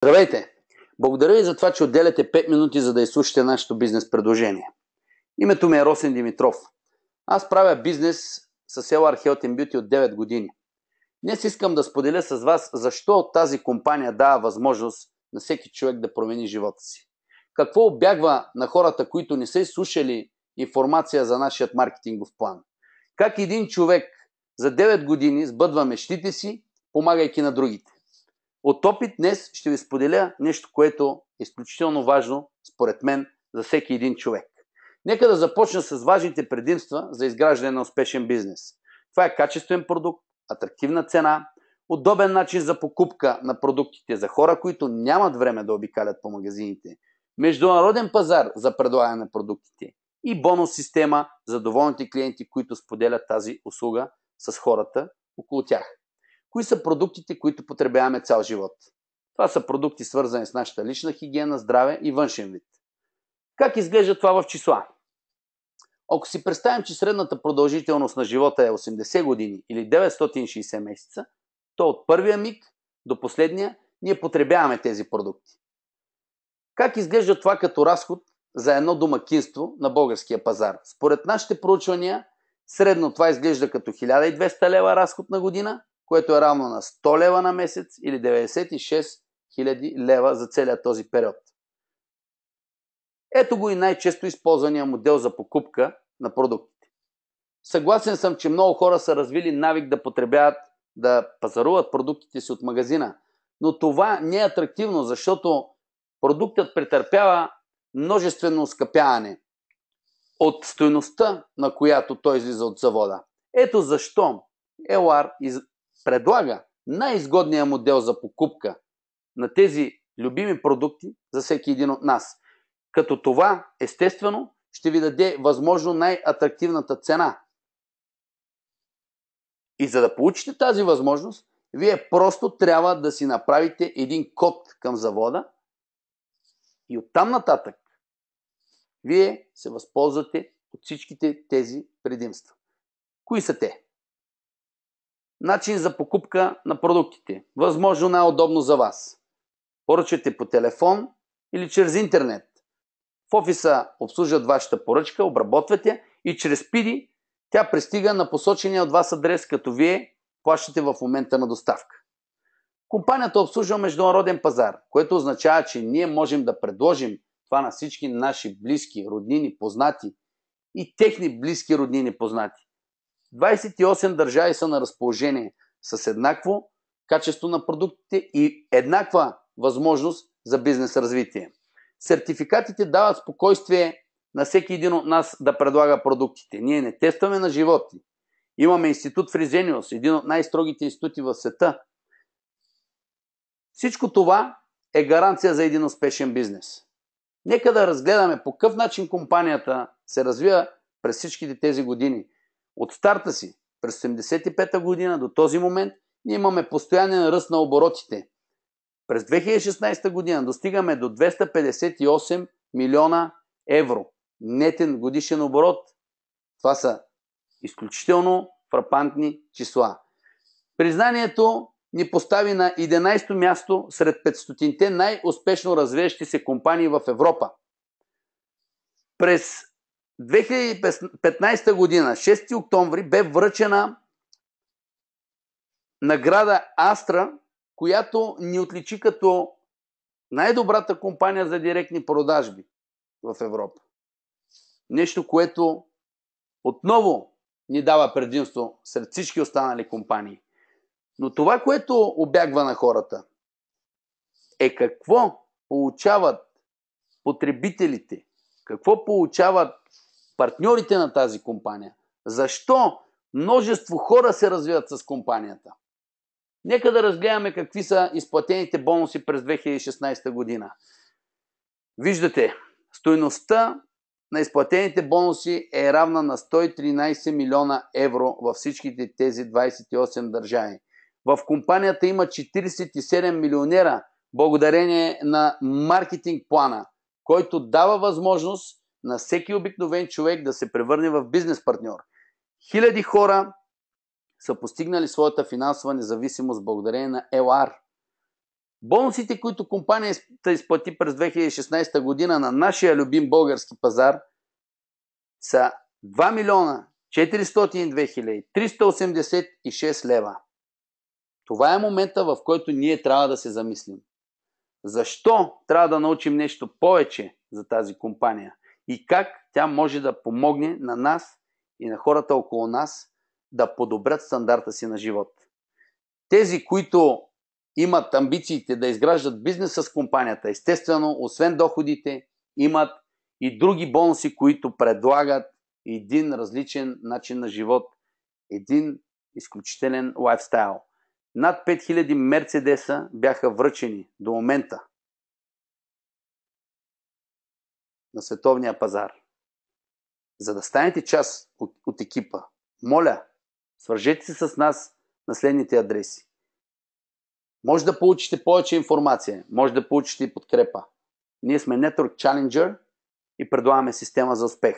Здравейте! Благодаря ви за това, че отделяте 5 минути, за да изслушате нашето бизнес предложение. Името ми е Росен Димитров. Аз правя бизнес с LR Health and Beauty от 9 години. Днес искам да споделя с вас защо тази компания дава възможност на всеки човек да промени живота си. Какво обягва на хората, които не са изслушали информация за нашия маркетингов план. Как един човек за 9 години сбъдва мечтите си, помагайки на другите. От опит днес ще ви споделя нещо, което е изключително важно, според мен, за всеки един човек. Нека да започна с важните предимства за изграждане на успешен бизнес. Това е качествен продукт, атрактивна цена, удобен начин за покупка на продуктите за хора, които нямат време да обикалят по магазините, международен пазар за предлагане на продуктите и бонус система за доволните клиенти, които споделят тази услуга с хората около тях. Кои са продуктите, които потребяваме цял живот? Това са продукти, свързани с нашата лична хигиена, здраве и външен вид. Как изглежда това в числа? Ако си представим, че средната продължителност на живота е 80 години или 960 месеца, то от първия миг до последния ние потребяваме тези продукти. Как изглежда това като разход за едно домакинство на българския пазар? Според нашите проучвания, средно това изглежда като 1200 лева разход на година, което е равно на 100 лева на месец или 96 000 лева за целия този период. Ето го и най-често използвания модел за покупка на продуктите. Съгласен съм, че много хора са развили навик да потребяват, да пазаруват продуктите си от магазина, но това не е атрактивно, защото продуктът претърпява множествено оскъпяване от стойността, на която той излиза от завода. Ето защо LR предлага най-изгодния модел за покупка на тези любими продукти за всеки един от нас. Като това, естествено, ще ви даде възможно най-атрактивната цена. И за да получите тази възможност, вие просто трябва да си направите един код към завода и оттам нататък вие се възползвате от всичките тези предимства. Кои са те? Начин за покупка на продуктите. Възможно най-удобно за вас. Поръчвате по телефон или чрез интернет. В офиса обслужват вашата поръчка, обработвате и чрез PIDI тя пристига на посочения от вас адрес, като вие плащате в момента на доставка. Компанията обслужва международен пазар, което означава, че ние можем да предложим това на всички наши близки, роднини, познати и техни близки, роднини, познати. 28 държави са на разположение с еднакво качество на продуктите и еднаква възможност за бизнес развитие. Сертификатите дават спокойствие на всеки един от нас да предлага продуктите. Ние не тестваме на животни. Имаме институт Фризениус, един от най-строгите институти в света. Всичко това е гаранция за един успешен бизнес. Нека да разгледаме по какъв начин компанията се развива през всичките тези години. От старта си през 1985 година до този момент ние имаме постоянен ръст на оборотите. През 2016 година достигаме до 258 милиона евро. Нетен годишен оборот. Това са изключително фрапантни числа. Признанието ни постави на 11-то място сред 500-те най-успешно развиващи се компании в Европа. През 2015 година, 6 октомври, бе връчена награда Астра, която ни отличи като най-добрата компания за директни продажби в Европа. Нещо, което отново ни дава предимство сред всички останали компании. Но това, което обягва на хората, е какво получават потребителите, какво получават партньорите на тази компания. Защо множество хора се развиват с компанията? Нека да разгледаме какви са изплатените бонуси през 2016 година. Виждате, стойността на изплатените бонуси е равна на 113 милиона евро във всичките тези 28 държави. В компанията има 47 милионера благодарение на маркетинг плана, който дава възможност на всеки обикновен човек да се превърне в бизнес партньор. Хиляди хора са постигнали своята финансова независимост благодарение на LR. Бонусите, които компанията изплати през 2016 година на нашия любим български пазар, са 2 милиона 402 хиляди 386 лева. Това е момента, в който ние трябва да се замислим. Защо трябва да научим нещо повече за тази компания и как тя може да помогне на нас и на хората около нас да подобрят стандарта си на живот. Тези, които имат амбициите да изграждат бизнес с компанията, естествено, освен доходите, имат и други бонуси, които предлагат един различен начин на живот, един изключителен лайфстайл. Над 5000 Мерцедеса бяха връчени до момента на световния пазар. За да станете част от екипа, моля, свържете се с нас на следните адреси. Може да получите повече информация, може да получите и подкрепа. Ние сме Network Challenger и предлагаме система за успех.